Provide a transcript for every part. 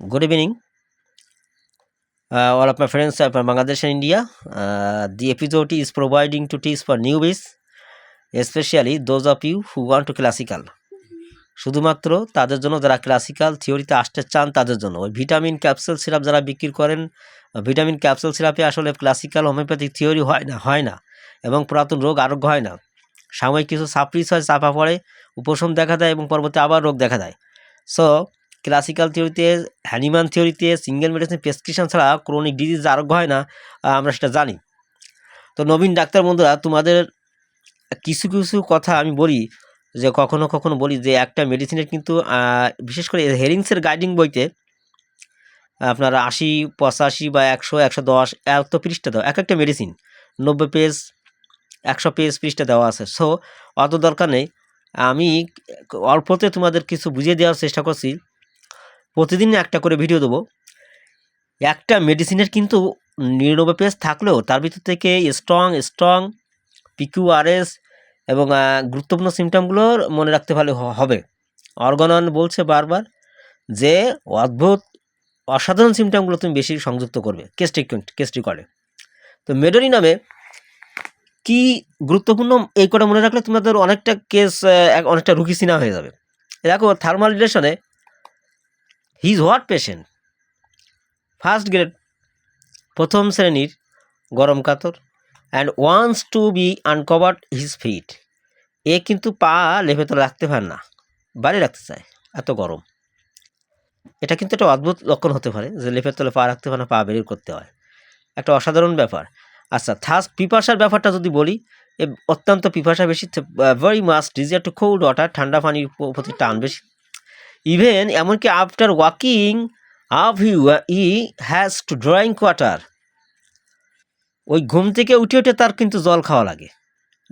Good evening, all of my friends from Bangladesh and India. The episode is providing to tips for newbies, especially those of you who want to classical. শুধুমাত্র তাদের জন্য যারা classical থিওরিতে আসতে চান তাদের জন্য। ওই ভিটামিন ক্যাপসুল সিরাপ যারা বিক্রি করেন, ভিটামিন ক্যাপসুল সিরাপে আসলে ক্লাসিক্যাল হোমিওপ্যাথিক থিওরি হয় না এবং পুরাতন রোগ আরোগ্য হয় না। সাময়িক কিছু সাপ্রিস হয়, চাপা পড়ে, উপশম দেখা দেয় এবং পরবর্তী আবার রোগ দেখা দেয়। সো ক্লাসিক্যাল থিওরিতে, হ্যানিম্যান থিওরিতে সিঙ্গেল মেডিসিন প্রেসক্রিপশন ছাড়া ক্রনিক ডিজিজ আরোগ্য হয় না, আমরা সেটা জানি। তো নবীন ডাক্তার বন্ধুরা, তোমাদের কিছু কিছু কথা আমি বলি, যে কখনো কখনো বলি যে একটা মেডিসিনের কিন্তু বিশেষ করে হেরিংসের গাইডিং বইতে আপনার 80, 85 বা 100, 110 এত পৃষ্ঠা দেওয়া, এক একটা মেডিসিন 90 পেজ, 100 পেজ পৃষ্ঠা দেওয়া আছে। সো অত দরকার নেই, আমি অল্পতে তোমাদের কিছু বুঝিয়ে দেওয়ার চেষ্টা করছি। প্রতিদিন একটা করে ভিডিও দেবো। একটা মেডিসিনের কিন্তু 99 পেজ থাকলেও তার ভিতর থেকে স্ট্রং PQRS এবং গুরুত্বপূর্ণ সিমটমগুলো মনে রাখতে পারলে হবে। অর্গানন বলছে বারবার যে অদ্ভুত অসাধারণ সিমটমগুলো তুমি বেশি সংযুক্ত করবে কেস রেকর্ডে। তো মেডোরি নামে কি গুরুত্বপূর্ণ, এই করে মনে রাখলে তোমাদের অনেকটা কেস, অনেকটা রুগী চিনা হয়ে যাবে। দেখো, থার্মাল রিলেশনে he is what patient, first grade, প্রথম শ্রেণীর, গরম কাতর, and wants to be uncovered his feet. এ কিন্তু পা লেপে তলে রাখতে পারে না, বাইরে রাখতে চায়, এত গরম। এটা কিন্তু একটা অদ্ভুত লক্ষণ হতে পারে যে লেপের তলে পা রাখতে পারে না, পা বেরিয়ে করতে হয়, একটা অসাধারণ ব্যাপার। আচ্ছা, পিপাসার ব্যাপারটা যদি বলি, অত্যন্ত পিপাসা বেশি, very much desire to cold water, ঠান্ডা পানির প্রতি টান বেশি। ইভেন এমনকি after walking up he has to drink water. ওই ঘুম থেকে উঠে তার কিন্তু জল খাওয়া লাগে,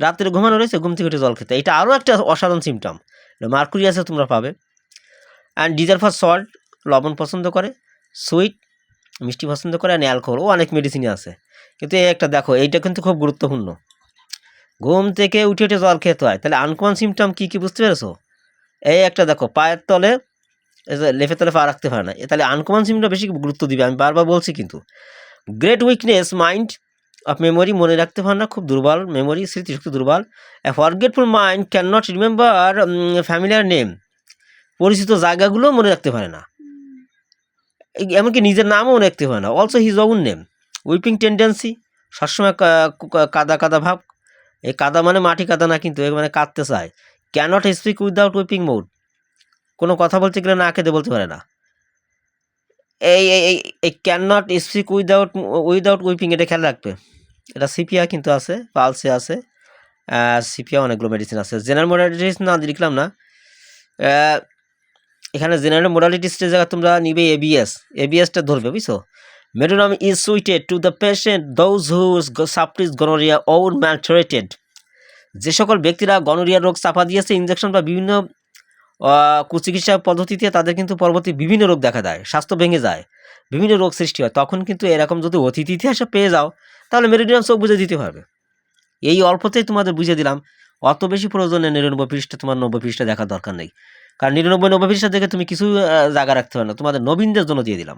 রাত্রে ঘুমানো রয়েছে, ঘুম থেকে উঠে জল খেতে, এটা আরও একটা অসাধারণ সিমটম। মার্কুরি আছে, তোমরা পাবে। অ্যান্ড ডিজার ফর সল্ট, লবণ পছন্দ করে, সুইট, মিষ্টি পছন্দ করে, অ্যান্ড অ্যালকোহল, ও অনেক মেডিসিনই আছে। কিন্তু এই একটা দেখো, এইটা কিন্তু খুব গুরুত্বপূর্ণ, ঘুম থেকে উঠে জল খেতে হয়। তাহলে আনকমন সিমটম কী কী বুঝতে পেরেছো? এই একটা দেখো, পায়ের তলে, লেফের তলে পা রাখতে পারে না, তাহলে আনকমন সিমটম বেশি গুরুত্ব দিবে, আমি বারবার বলছি। কিন্তু great weakness mind of memory, মনে রাখতে পারে না, খুব দুর্বল মেমোরি, স্মৃতিশক্তি দুর্বল। Forgetful mind can not remember familiar name, পরিচিত জায়গাগুলো মনে রাখতে পারে না, এমনকি নিজের নামও মনে রাখতে পারে না। Also his own name. Weeping tendency, সবসময় কাদা ভাব, এই কাদা মানে মাটি কাদা না, কিন্তু মানে কাঁদতে চায়। Cannot speak without weeping mode, কোনো কথা বলতে গেলে না কেঁদে বলতে পারে না। এই can not speak without weeping, এটা খেয়াল রাখবে। এটা সিপিয়া কিন্তু আছে, পালসে আছে, সিপিয়া অনেকগুলো মেডিসিন আছে। জেনারেল মোডালিটিস না লিখলাম না, এখানে জেনারেল মোডালিটিসের জায়গায় তোমরা নিবে এবিএসটা ধরবে, বুঝছো? Medorrhinum is suited to the patient those whose suppress gonorrhoea or maltreated. যে সকল ব্যক্তিরা গনোরিয়া রোগ চাপা দিয়েছে ইনজেকশন বা বিভিন্ন কুচিকিৎসা পদ্ধতিতে, তাদের কিন্তু পরবর্তী বিভিন্ন রোগ দেখা দেয়, স্বাস্থ্য ভেঙে যায়, বিভিন্ন রোগ সৃষ্টি হয়। তখন কিন্তু এরকম যদি অতীত ইতিহাসে পেয়ে যাও, তাহলে মেডিডিয়াম চোখ বুঝে দিতে পারবে। এই অল্পতেই তোমাদের বুঝিয়ে দিলাম, অত বেশি প্রয়োজনে 99 পৃষ্ঠা, তোমার 90 পৃষ্ঠা দেখার দরকার নেই, কারণ 99 পৃষ্ঠা দেখে তুমি কিছু জায়গা রাখতে পারো না, তোমাদের নবীনদের জন্য দিয়ে দিলাম।